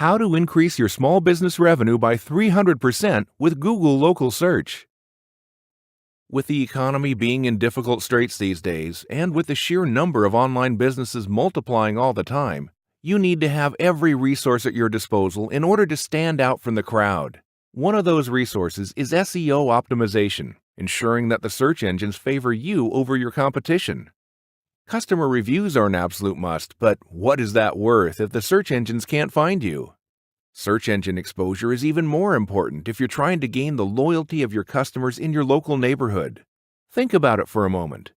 How to increase your small business revenue by 300% with Google Local Search. With the economy being in difficult straits these days, and with the sheer number of online businesses multiplying all the time, you need to have every resource at your disposal in order to stand out from the crowd. One of those resources is SEO optimization, ensuring that the search engines favor you over your competition. Customer reviews are an absolute must, but what is that worth if the search engines can't find you? Search engine exposure is even more important if you're trying to gain the loyalty of your customers in your local neighborhood. Think about it for a moment.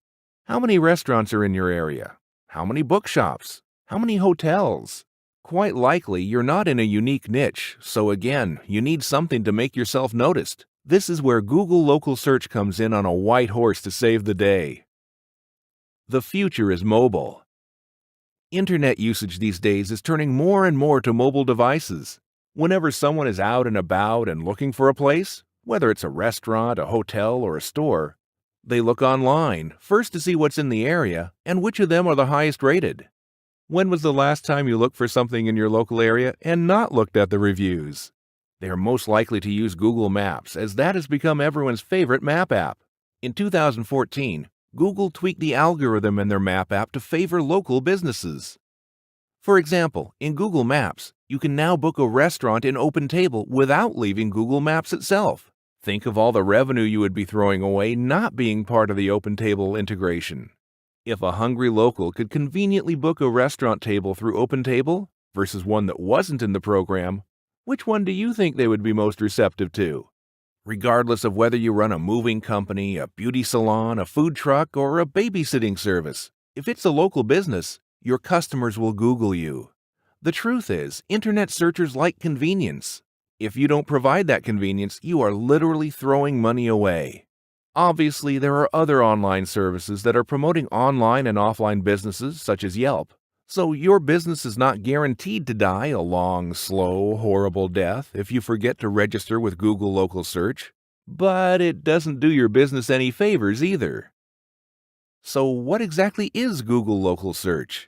How many restaurants are in your area? How many bookshops? How many hotels? Quite likely you're not in a unique niche, so again, you need something to make yourself noticed. This is where Google Local Search comes in on a white horse to save the day. The future is mobile. Internet usage these days is turning more and more to mobile devices. Whenever someone is out and about and looking for a place, whether it's a restaurant, a hotel, or a store, they look online, first to see what's in the area and which of them are the highest rated. When was the last time you looked for something in your local area and not looked at the reviews? They are most likely to use Google Maps, as that has become everyone's favorite map app. In 2014, Google tweaked the algorithm in their map app to favor local businesses. For example, in Google Maps, you can now book a restaurant in OpenTable without leaving Google Maps itself. Think of all the revenue you would be throwing away not being part of the OpenTable integration. If a hungry local could conveniently book a restaurant table through OpenTable versus one that wasn't in the program, which one do you think they would be most receptive to? Regardless of whether you run a moving company, a beauty salon, a food truck, or a babysitting service, if it's a local business, your customers will Google you. The truth is, internet searchers like convenience. If you don't provide that convenience, you are literally throwing money away. Obviously, there are other online services that are promoting online and offline businesses, such as Yelp. So your business is not guaranteed to die a long, slow, horrible death if you forget to register with Google Local Search. But it doesn't do your business any favors either. So what exactly is Google Local Search?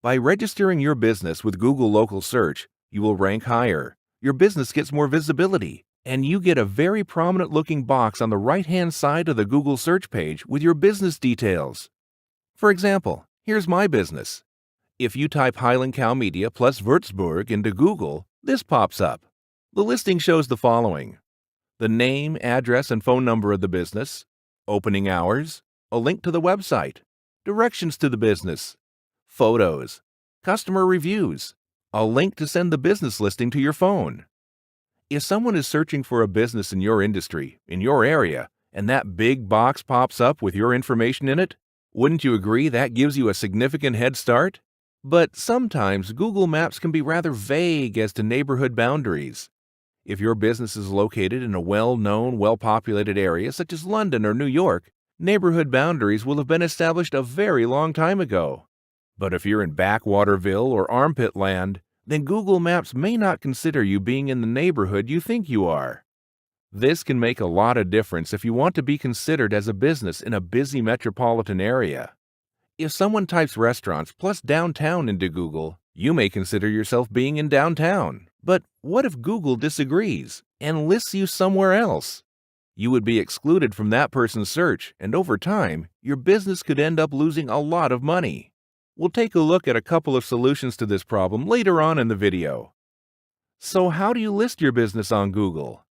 By registering your business with Google Local Search, you will rank higher, your business gets more visibility, and you get a very prominent-looking box on the right-hand side of the Google search page with your business details. For example, here's my business. If you type Highland Cow Media plus Würzburg into Google, this pops up. The listing shows the following: the name, address, and phone number of the business, opening hours, a link to the website, directions to the business, photos, customer reviews, a link to send the business listing to your phone. If someone is searching for a business in your industry, in your area, and that big box pops up with your information in it, wouldn't you agree that gives you a significant head start? But sometimes Google Maps can be rather vague as to neighborhood boundaries. If your business is located in a well-known, well-populated area such as London or New York, neighborhood boundaries will have been established a very long time ago. But if you're in Backwaterville or Armpit Land, then Google Maps may not consider you being in the neighborhood you think you are. This can make a lot of difference if you want to be considered as a business in a busy metropolitan area. If someone types restaurants plus downtown into Google, you may consider yourself being in downtown. But what if Google disagrees and lists you somewhere else? You would be excluded from that person's search, and over time, your business could end up losing a lot of money. We'll take a look at a couple of solutions to this problem later on in the video. So how do you list your business on Google?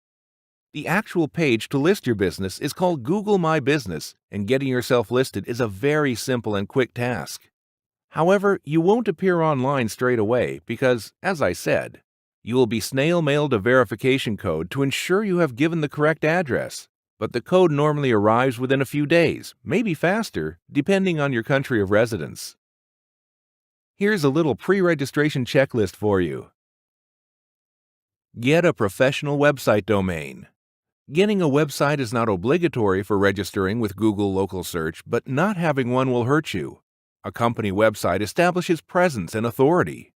The actual page to list your business is called Google My Business, and getting yourself listed is a very simple and quick task. However, you won't appear online straight away because, as I said, you will be snail-mailed a verification code to ensure you have given the correct address, but the code normally arrives within a few days, maybe faster, depending on your country of residence. Here's a little pre-registration checklist for you. Get a professional website domain. Getting a website is not obligatory for registering with Google Local Search, but not having one will hurt you. A company website establishes presence and authority.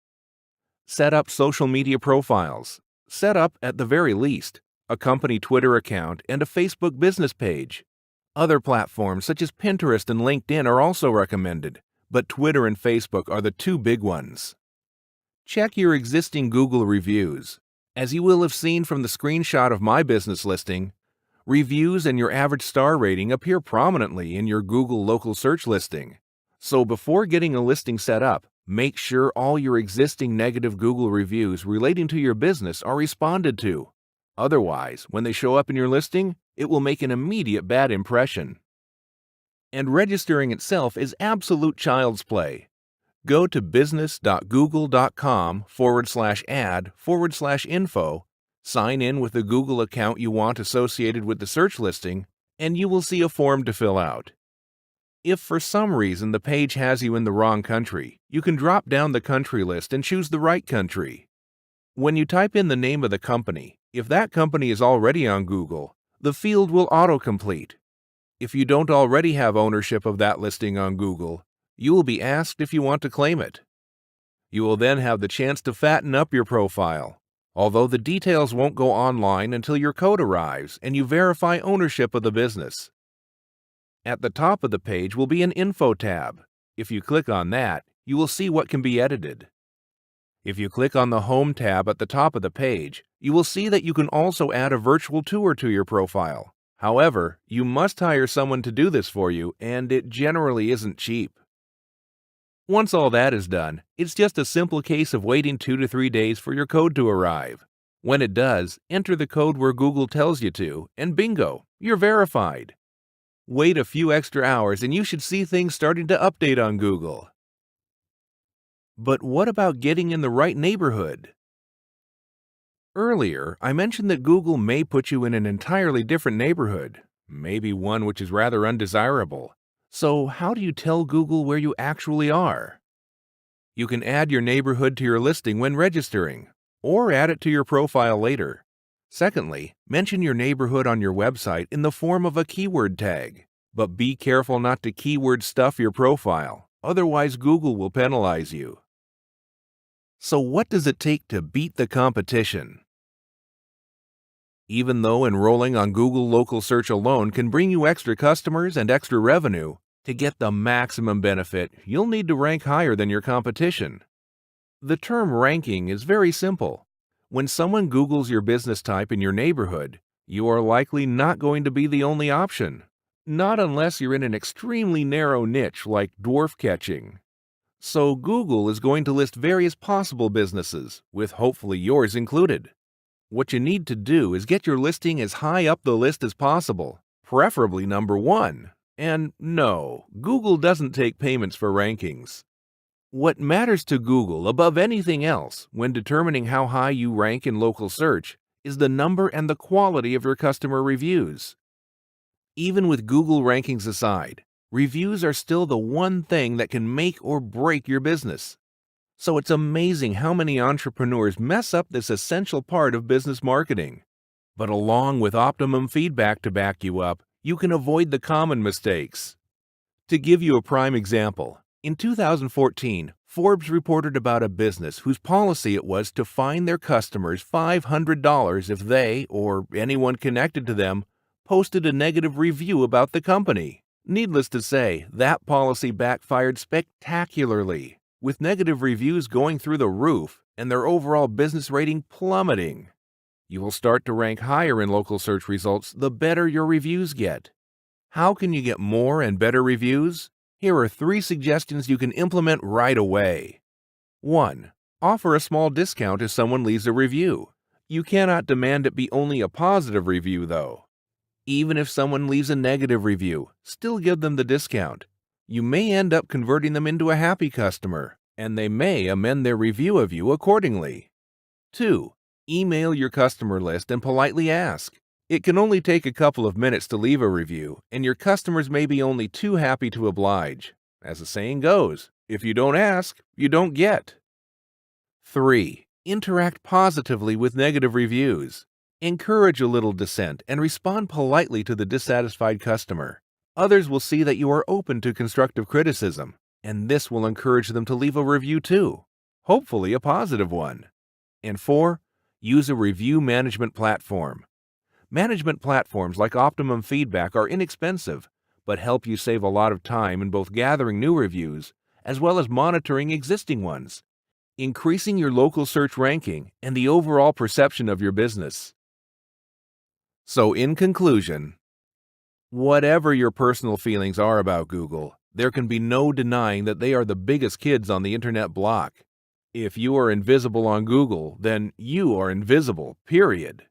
Set up social media profiles. Set up, at the very least, a company Twitter account and a Facebook business page. Other platforms such as Pinterest and LinkedIn are also recommended, but Twitter and Facebook are the two big ones. Check your existing Google reviews. As you will have seen from the screenshot of my business listing, reviews and your average star rating appear prominently in your Google local search listing. So before getting a listing set up, make sure all your existing negative Google reviews relating to your business are responded to. Otherwise, when they show up in your listing, it will make an immediate bad impression. And registering itself is absolute child's play. Go to business.google.com/ad/info, sign in with the Google account you want associated with the search listing, and you will see a form to fill out. If for some reason the page has you in the wrong country, you can drop down the country list and choose the right country. When you type in the name of the company, if that company is already on Google, the field will autocomplete. If you don't already have ownership of that listing on Google, you will be asked if you want to claim it. You will then have the chance to fatten up your profile, although the details won't go online until your code arrives and you verify ownership of the business. At the top of the page will be an Info tab. If you click on that, you will see what can be edited. If you click on the Home tab at the top of the page, you will see that you can also add a virtual tour to your profile. However, you must hire someone to do this for you, and it generally isn't cheap. Once all that is done, it's just a simple case of waiting 2 to 3 days for your code to arrive. When it does, enter the code where Google tells you to, and bingo, you're verified. Wait a few extra hours and you should see things starting to update on Google. But what about getting in the right neighborhood? Earlier, I mentioned that Google may put you in an entirely different neighborhood, maybe one which is rather undesirable. So how do you tell Google where you actually are? You can add your neighborhood to your listing when registering, or add it to your profile later. Secondly, mention your neighborhood on your website in the form of a keyword tag. But be careful not to keyword stuff your profile, otherwise Google will penalize you. So what does it take to beat the competition? Even though enrolling on Google Local Search alone can bring you extra customers and extra revenue, to get the maximum benefit, you'll need to rank higher than your competition. The term ranking is very simple. When someone Googles your business type in your neighborhood, you are likely not going to be the only option. Not unless you're in an extremely narrow niche like dwarf catching. So Google is going to list various possible businesses, with hopefully yours included. What you need to do is get your listing as high up the list as possible, preferably number 1. And no, Google doesn't take payments for rankings. What matters to Google above anything else when determining how high you rank in local search is the number and the quality of your customer reviews. Even with Google rankings aside, reviews are still the one thing that can make or break your business. So it's amazing how many entrepreneurs mess up this essential part of business marketing. But along with Optimum Feedback to back you up, you can avoid the common mistakes. To give you a prime example, in 2014, Forbes reported about a business whose policy it was to fine their customers $500 if they, or anyone connected to them, posted a negative review about the company. Needless to say, that policy backfired spectacularly, with negative reviews going through the roof and their overall business rating plummeting. You will start to rank higher in local search results the better your reviews get. How can you get more and better reviews? Here are 3 suggestions you can implement right away. 1. Offer a small discount if someone leaves a review. You cannot demand it be only a positive review, though. Even if someone leaves a negative review, still give them the discount. You may end up converting them into a happy customer, and they may amend their review of you accordingly. 2. Email your customer list and politely ask. It can only take a couple of minutes to leave a review, and your customers may be only too happy to oblige. As the saying goes, if you don't ask, you don't get. 3. Interact positively with negative reviews. Encourage a little dissent and respond politely to the dissatisfied customer. Others will see that you are open to constructive criticism, and this will encourage them to leave a review too, hopefully a positive one. And 4. Use a review management platform. Management platforms like Optimum Feedback are inexpensive, but help you save a lot of time in both gathering new reviews as well as monitoring existing ones. increasing your local search ranking and the overall perception of your business. So, in conclusion, whatever your personal feelings are about Google, there can be no denying that they are the biggest kids on the internet block. If you are invisible on Google, then you are invisible, period.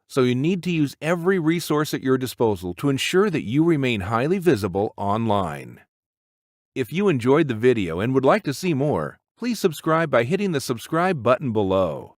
So you need to use every resource at your disposal to ensure that you remain highly visible online. If you enjoyed the video and would like to see more, please subscribe by hitting the subscribe button below.